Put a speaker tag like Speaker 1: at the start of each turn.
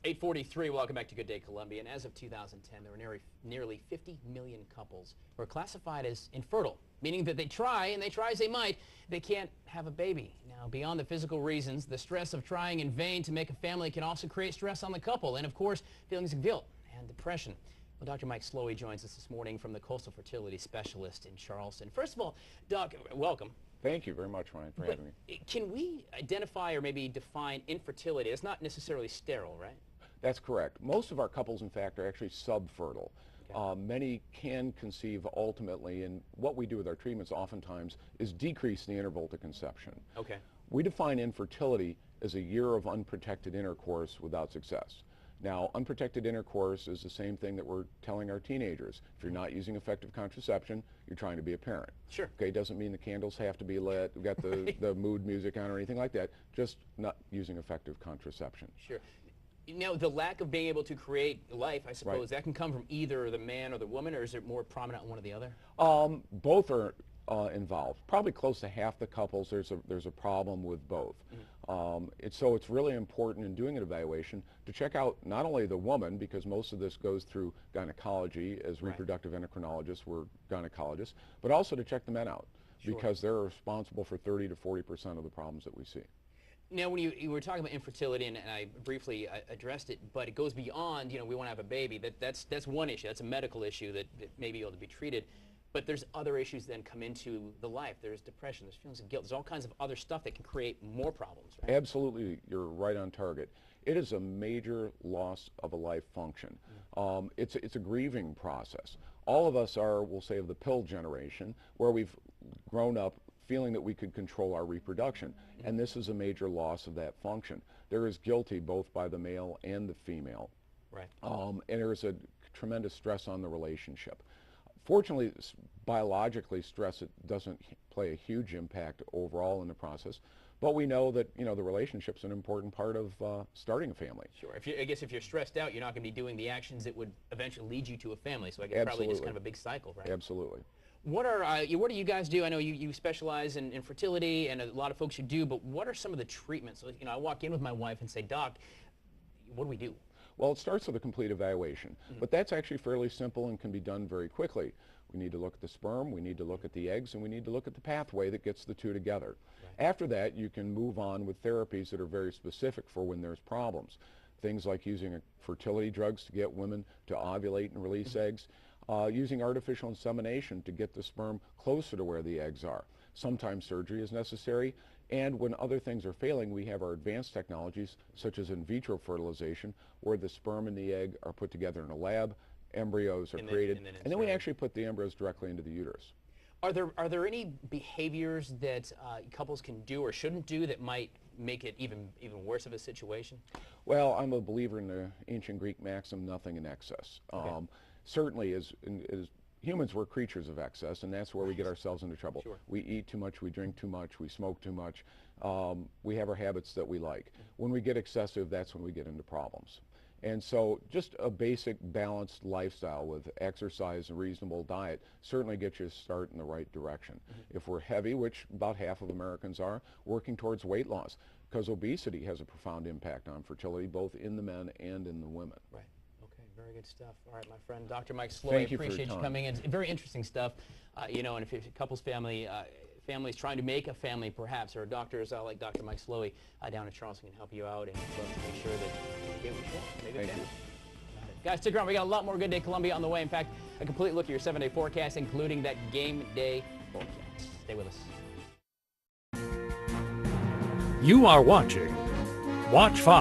Speaker 1: 8:43, welcome back to Good Day Columbia. And as of 2010, there were nearly 50 million couples who are classified as infertile, meaning that they try, and they try as they might, they can't have a baby. Now, beyond the physical reasons, the stress of trying in vain to make a family can also create stress on the couple, and of course, feelings of guilt and depression. Well, Dr. Mike Slowey joins us this morning from the Coastal Fertility Specialists in Charleston. First of all, Doc, welcome.
Speaker 2: Thank you very much, Ryan, for having me.
Speaker 1: Can we identify or maybe define infertility? It's not necessarily sterile, right?
Speaker 2: That's correct. Most of our couples, in fact, are actually subfertile. Okay. Many can conceive ultimately, and what we do with our treatments oftentimes is decrease the interval to conception.
Speaker 1: Okay.
Speaker 2: We define infertility as a year of unprotected intercourse without success. Now, unprotected intercourse is the same thing that we're telling our teenagers. If you're not using effective contraception, you're trying to be a parent.
Speaker 1: Sure.
Speaker 2: Okay, doesn't mean the candles have to be lit, we've got the mood music on or anything like that, just not using effective contraception.
Speaker 1: Sure. Now, the lack of being able to create life, I suppose, right, that can come from either the man or the woman, or is it more prominent on one or the other?
Speaker 2: Both are involved. Probably close to half the couples, there's a problem with both. Mm-hmm. So it's really important in doing an evaluation to check out not only the woman, because most of this goes through gynecology, as reproductive endocrinologists, we're gynecologists, but also to check the men out, sure, because they're responsible for 30 to 40% of the problems that we see.
Speaker 1: Now, when you were talking about infertility, and I briefly addressed it, but it goes beyond, we want to have a baby. That's one issue. That's a medical issue that may be able to be treated. But there's other issues then come into the life. There's depression, there's feelings of guilt, there's all kinds of other stuff that can create more problems, right?
Speaker 2: Absolutely, you're right on target. It is a major loss of a life function. Mm-hmm. It's a grieving process. All of us are, we'll say, of the pill generation, where we've grown up feeling that we could control our reproduction, mm-hmm, and this is a major loss of that function. There is guilty both by the male and the female,
Speaker 1: right?
Speaker 2: And there's a tremendous stress on the relationship. Fortunately, biologically, stress doesn't play a huge impact overall in the process, but we know that the relationship's an important part of starting a family.
Speaker 1: Sure. I guess if you're stressed out, you're not going to be doing the actions that would eventually lead you to a family. So I guess probably just kind of a big cycle, right?
Speaker 2: Absolutely.
Speaker 1: What do you guys do? I know you specialize in fertility, and a lot of folks who do, but what are some of the treatments? I walk in with my wife and say, Doc, what do we do?
Speaker 2: Well, it starts with a complete evaluation, mm-hmm, but that's actually fairly simple and can be done very quickly. We need to look at the sperm, we need to look at the eggs, and we need to look at the pathway that gets the two together. Right. After that, you can move on with therapies that are very specific for when there's problems. Things like using fertility drugs to get women to ovulate and release, mm-hmm, eggs, using artificial insemination to get the sperm closer to where the eggs are. Sometimes surgery is necessary, and when other things are failing, we have our advanced technologies, such as in vitro fertilization, where the sperm and the egg are put together in a lab, embryos are created, and then we actually put the embryos directly into the uterus.
Speaker 1: Are there any behaviors that couples can do or shouldn't do that might make it even worse of a situation?
Speaker 2: Well, I'm a believer in the ancient Greek maxim, nothing in excess. Okay. Certainly, as humans, we're creatures of excess, and that's where we get ourselves into trouble. Sure. We eat too much, we drink too much, we smoke too much. We have our habits that we like. When we get excessive, that's when we get into problems. And so just a basic balanced lifestyle with exercise and reasonable diet certainly gets you a start in the right direction. Mm-hmm. If we're heavy, which about half of Americans are, working towards weight loss, because obesity has a profound impact on fertility, both in the men and in the women.
Speaker 1: Right. Very good stuff. All right, my friend, Dr. Mike Slowey,
Speaker 2: Thank you
Speaker 1: appreciate you coming in. Very interesting stuff. And if a couple's families trying to make a family, perhaps, or doctors like Dr. Mike Slowey down in Charleston can help you out and love to make sure that you get what you want. Maybe
Speaker 2: Thank you.
Speaker 1: Guys, stick around. We got a lot more Good Day Columbia on the way. In fact, a complete look at your 7-day forecast, including that game day forecast. Stay with us.
Speaker 3: You are watching Watch 5.